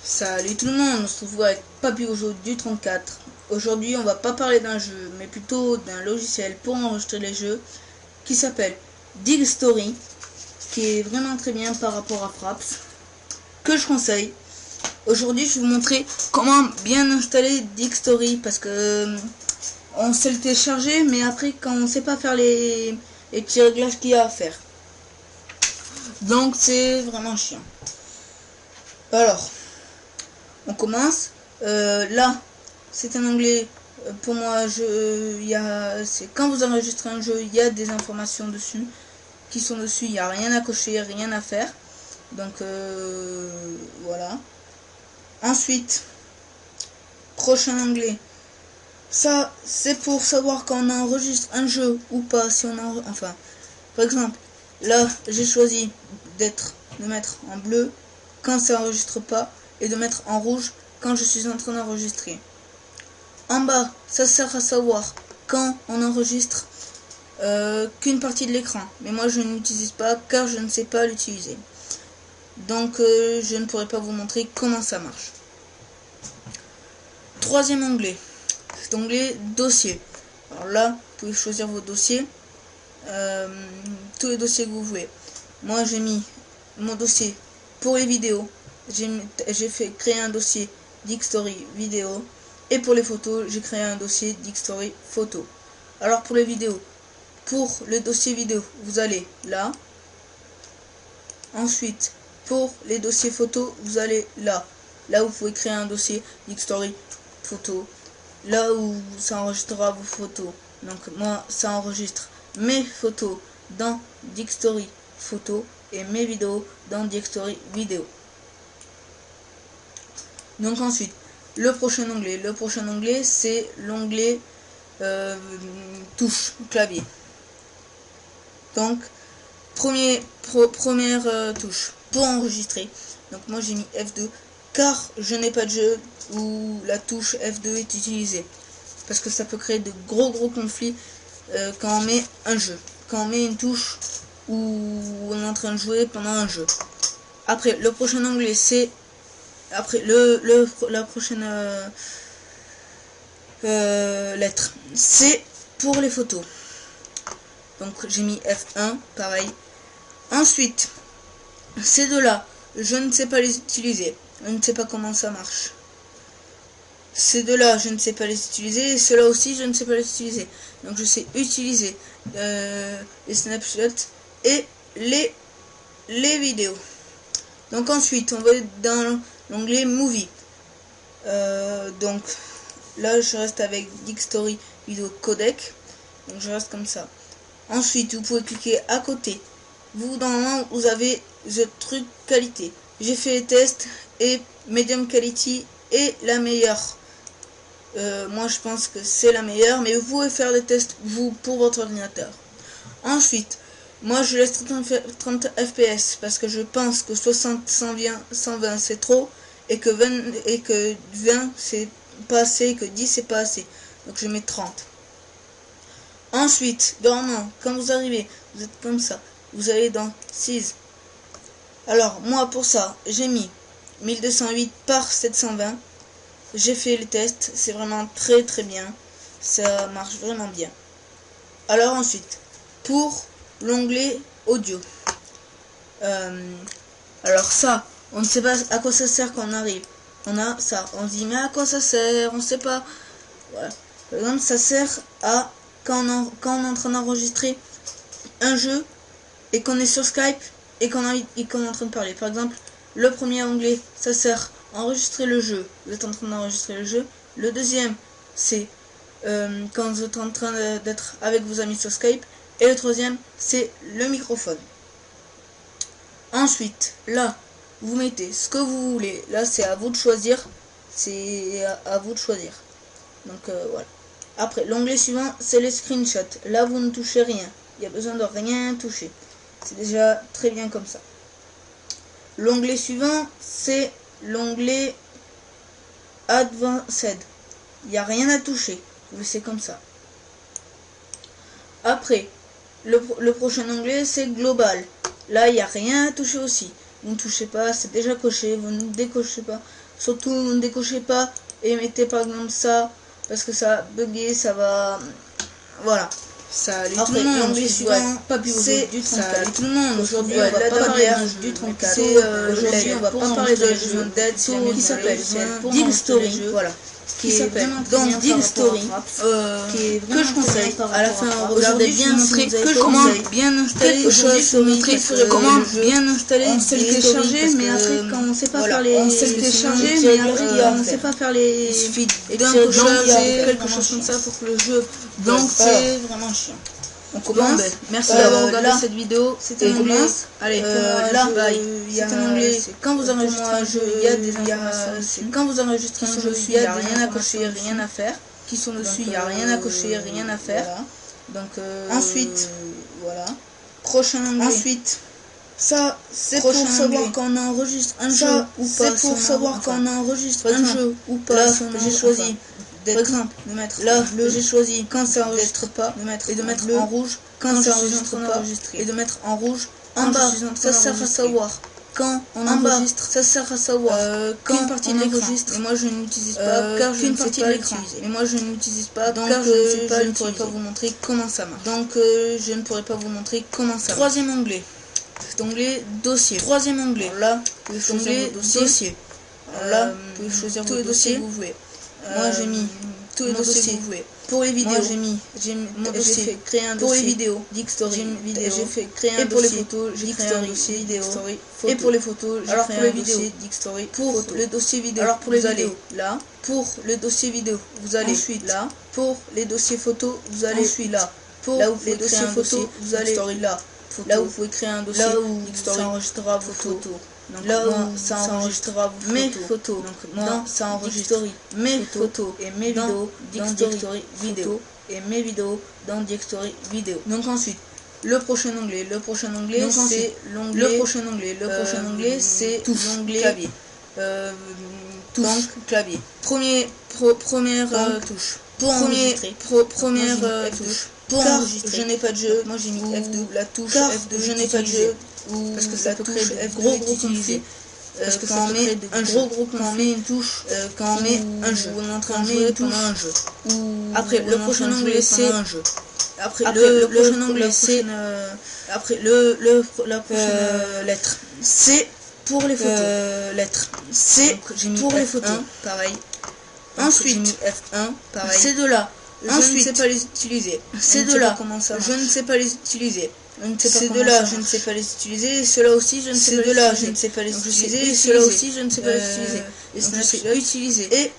Salut tout le monde, on se retrouve avec Papy-Ojo du 34. Aujourd'hui on va pas parler d'un jeu, mais plutôt d'un logiciel pour enregistrer les jeux qui s'appelle Digstory, qui est vraiment très bien par rapport à Fraps, que je conseille. Aujourd'hui je vais vous montrer comment bien installer Digstory, parce que on sait le télécharger, mais après quand on sait pas faire les petits réglages qu'il y a à faire, donc c'est vraiment chiant. Alors on commence. Là, c'est un onglet. Pour moi, c'est quand vous enregistrez un jeu, il y a des informations dessus qui sont dessus. Il n'y a rien à cocher, rien à faire. Donc voilà. Ensuite, prochain onglet. Ça, c'est pour savoir quand on enregistre un jeu ou pas. Si on enfin, par exemple, là, j'ai choisi de mettre en bleu quand ça enregistre pas, et de mettre en rouge quand je suis en train d'enregistrer. En bas, ça sert à savoir quand on enregistre qu'une partie de l'écran, mais moi je n'utilise pas car je ne sais pas l'utiliser, donc je ne pourrai pas vous montrer comment ça marche. Troisième onglet, cet onglet dossier. Alors là, vous pouvez choisir vos dossiers, tous les dossiers que vous voulez. Moi j'ai mis mon dossier pour les vidéos. J'ai créé un dossier Digstory vidéo, et pour les photos j'ai créé un dossier Digstory photo. Alors pour les vidéos, pour le dossier vidéo vous allez là. Ensuite pour les dossiers photos vous allez là. Là vous pouvez créer un dossier Digstory photo, là où ça enregistrera vos photos. Donc moi ça enregistre mes photos dans Digstory photo et mes vidéos dans Digstory vidéo. Donc ensuite, le prochain onglet, c'est l'onglet touche, clavier. Donc, première touche pour enregistrer. Donc moi j'ai mis F2 car je n'ai pas de jeu où la touche F2 est utilisée. Parce que ça peut créer de gros conflits quand on met un jeu. Quand on met une touche où on est en train de jouer pendant un jeu. Après, le prochain onglet, c'est... Après, la prochaine lettre, c'est pour les photos. Donc j'ai mis F1, pareil. Ensuite, ces deux-là, je ne sais pas les utiliser. Je ne sais pas comment ça marche. Ces deux-là, je ne sais pas les utiliser. Et ceux-là aussi, je ne sais pas les utiliser. Donc je sais utiliser les snapshots et les vidéos. Donc ensuite, on va dans l'onglet Movie. Donc là, je reste avec Digstory vidéo codec. Donc je reste comme ça. Ensuite, vous pouvez cliquer à côté. Normalement, vous avez le truc qualité. J'ai fait les tests et medium quality est la meilleure. Moi, je pense que c'est la meilleure, mais vous pouvez faire des tests vous pour votre ordinateur. Ensuite, moi je laisse 30 fps parce que je pense que 60, 120 c'est trop, et que 20 c'est pas assez, que 10 c'est pas assez. Donc je mets 30. Ensuite, normalement, quand vous arrivez, vous êtes comme ça, vous allez dans 6. Alors moi pour ça, j'ai mis 1208 par 720. J'ai fait les tests, c'est vraiment très bien. Ça marche vraiment bien. Alors ensuite, pour l'onglet audio. Alors ça, on ne sait pas à quoi ça sert quand on arrive. On a ça, on se dit mais à quoi ça sert, on ne sait pas. Voilà. Par exemple, ça sert à quand on est en train d'enregistrer un jeu et qu'on est sur Skype et qu'on est en train de parler. Par exemple, le premier onglet, ça sert à enregistrer le jeu. Vous êtes en train d'enregistrer le jeu. Le deuxième, c'est quand vous êtes en train d'être avec vos amis sur Skype. Et le troisième, c'est le microphone. Ensuite, là, vous mettez ce que vous voulez. Là, c'est à vous de choisir. C'est à vous de choisir. Donc, voilà. Après, l'onglet suivant, c'est les screenshots. Là, vous ne touchez rien. Il n'y a besoin de rien toucher. C'est déjà très bien comme ça. L'onglet suivant, c'est l'onglet Advanced. Il n'y a rien à toucher. Vous laissez comme ça. Après, le prochain onglet, c'est Global. Là, il n'y a rien à toucher aussi. vous ne touchez pas, c'est déjà coché, vous ne décochez pas. Surtout, ne décochez pas et mettez par exemple ça, parce que ça va bugger, ça va... Voilà. Salut tout le monde, l'onglet suivant, c'est du 34. Salut tout le monde, aujourd'hui on va pas parler d'un jeu du 34. Aujourd'hui on va pas parler d'un jeu d'aide qui s'appelle Dig Story. Voilà. Qui s'appelle donc Dig Story, que je conseille. À la fin, regardez bien comment bien installer comment bien installer. On sait le télécharger, mais après quand on sait pas faire les, on sait le télécharger, mais après on sait pas faire les, il suffit d'un cocher quelque chose comme ça pour que le jeu. Donc c'est vraiment chiant. On commence. Merci d'avoir regardé cette vidéo. C'était un onglet. Allez, là, c'est un onglet. Quand vous enregistrez un jeu, il y a des informations. Quand vous enregistrez un jeu, il n'y a rien à cocher, rien à faire. Qui sont dessus, il n'y a rien à cocher, rien à faire. Donc, ensuite, voilà. Prochain onglet. Ensuite, ça, c'est pour savoir quand on enregistre un jeu ou pas. C'est pour savoir quand on enregistre un jeu ou pas. Là, j'ai choisi. Par exemple, de mettre là, j'ai choisi quand ça enregistre pas, de mettre et de mettre en rouge quand ça enregistre pas, et de mettre en rouge en bas. Ça sert à savoir quand on enregistre. Ça sert à savoir quand une partie de l'écran. Et moi je n'utilise pas car je ne sais pas l'utiliser. Et moi je n'utilise pas car je ne pourrais pas vous montrer comment ça marche. Donc je ne pourrais pas vous montrer comment ça marche. Troisième onglet. Onglet dossier. Troisième onglet. Là, vous pouvez choisir dossier. Là, vous pouvez choisir tous les dossiers que vous voulez. Moi j'ai mis tous les dossiers que vous voulez. Pour les vidéos, j'ai fait créer un dossier. Pour les vidéos, Dig Story, j'ai fait créer un dossier. Et pour les photos, j'ai créé un dossier vidéo. Et pour les photos, j'ai créé un dossier Dig Story. Pour le dossier vidéo, alors pour les vidéos, là. Pour le dossier vidéo, vous allez ensuite là. Pour les dossiers photos, vous allez ensuite là. Pour les dossiers photos, vous allez là. Là où vous pouvez créer un dossier, là où ça enregistrera vos photos. Donc là où ça enregistrera mes photos, donc moi ça enregistre mes photos et mes vidéos dans Dig Story vidéo et mes vidéos dans Dig Story vidéo. Donc ensuite le prochain onglet c'est l'onglet c'est l'onglet clavier. Donc clavier. Première touche pour enregistrer. Première touche pour enregistrer. Je n'ai pas de jeu. Moi j'ai mis F2. La touche F2. Je n'ai pas de jeu. Parce que ça touche gros conflit. Parce que quand on met un gros quand on met une touche, quand on met un jeu, on est en train de jouer pendant un jeu. Après le prochain onglet c'est un jeu. Après le prochain onglet c'est après la prochaine lettre c'est pour les photos. Lettre c'est pour les photos. Pareil. Ensuite j'ai mis F1. Pareil. C'est de là. Je ne sais pas les utiliser. C'est de là. Je ne sais pas les utiliser. C'est de là, je ne sais pas les utiliser. Cela aussi, je ne sais pas les utiliser. Je ne sais pas les utiliser. Cela aussi, je ne sais pas les utiliser. Et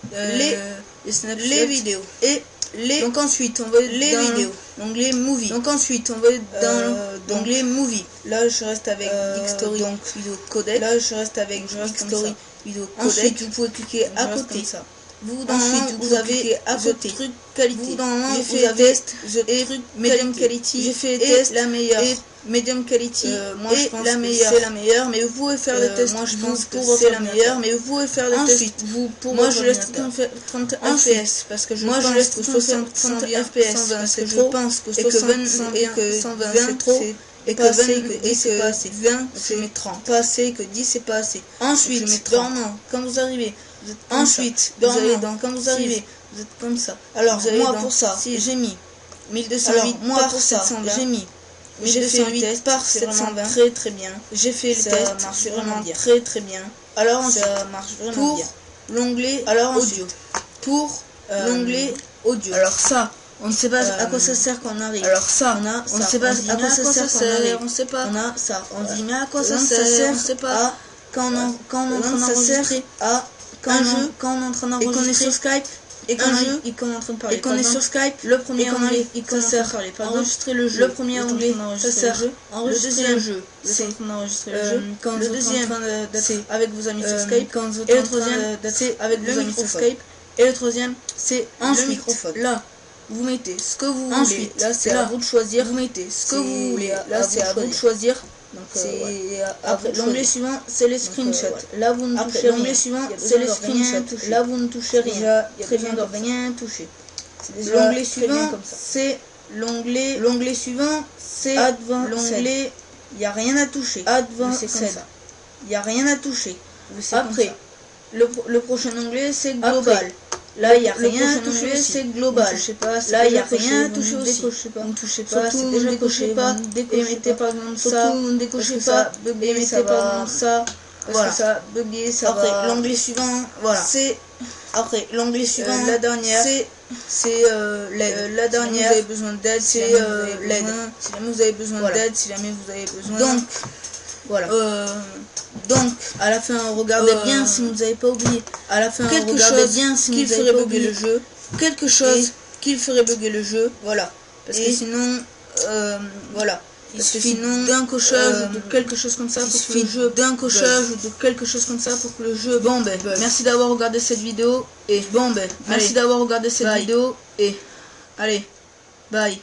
les vidéos. Et les. Donc ensuite, on va les vidéos. L'onglet movie. Donc ensuite, on va dans l'onglet movie. Là, je reste avec Dig Story. Donc vidéo codec. Là, je reste avec Dig Story vidéo codec. Ensuite, vous pouvez cliquer à côté. Ensuite, vous avez à côté truc qualité. J'ai fait test et medium quality. J'ai fait test la meilleure. Et medium quality. Moi je pense que c'est la meilleure, mais vous pouvez faire des tests. Moi je pense que c'est la meilleure, mais vous pouvez faire des tests. Moi je laisse 30 FPS parce que je pense que 60 FPS parce que je pense que 120 c'est trop. Et que 20 c'est pas assez. 20 je mets 30. Pas assez, que 10 c'est pas assez. Ensuite, dormant, quand vous arrivez. Ensuite, quand vous arrivez, vous êtes comme ça. Alors, moi pour ça, j'ai mis 1208 moi pour ça, j'ai mis 1208 par 720, très très bien. J'ai fait le test, ça marche vraiment très très bien. Alors ça marche vraiment bien. L'onglet audio. Pour l'onglet audio. Alors ça, on ne sait pas à quoi ça sert quand on arrive. Alors ça, on ne sait pas à quoi ça sert quand on arrive. On sait pas. On a ça. On dit mais à quoi ça sert? On ne sait pas. Quand on est en train d'enregistrer quand on est en train d'enregistrer et qu'on est sur Skype et qu'on est en train de parler et qu'on est sur Skype, le premier onglet ça sert à enregistrer le jeu. Le premier onglet ça sert à enregistrer le jeu. C'est enregistrer le jeu. Quand le deuxième c'est avec vos amis sur Skype. Et le troisième c'est avec vos amis sur Skype. Et le troisième c'est le microphone. Là vous mettez ce que vous voulez. Ensuite là c'est à vous de choisir. Vous mettez ce que vous voulez. Là c'est à vous de choisir. Donc après l'onglet suivant c'est les screenshots. Là vous ne touchez rien. L'onglet suivant c'est les screenshots. Là vous ne touchez rien. Très bien de rien toucher. L'onglet suivant c'est l'onglet suivant c'est l'onglet il n'y a rien à toucher. Advanced. Il n'y a rien à toucher. Après, le prochain onglet c'est global. Là, il n'y a rien à toucher, c'est global. Là, il n'y a rien à toucher aussi. Ne touchez pas, c'est déjà coché. Et mettez par exemple ça. Ne décochez pas. Et mettez par exemple ça. Voilà. Ça, bugger, ça après, va. l'onglet suivant, Voilà. C'est. Après, l'onglet suivant, la dernière. C'est l'aide. La dernière. Si vous avez besoin d'aide, c'est l'aide. Si jamais vous avez besoin d'aide, si jamais vous avez besoin. Donc, voilà. Donc, à la fin, regardez bien si vous n'avez pas oublié. À la fin, quelque regardez chose bien si qui vous avez ferait pas bugger oublié. le jeu. Quelque chose qui ferait bugger le jeu. Voilà. Parce Et que sinon, voilà. Il suffit d'un cochage ou de quelque chose comme ça pour que le jeu d'un cochage ou de quelque chose comme ça pour que le jeu bon ben merci d'avoir regardé cette vidéo et bon ben merci d'avoir regardé cette vidéo et allez bye.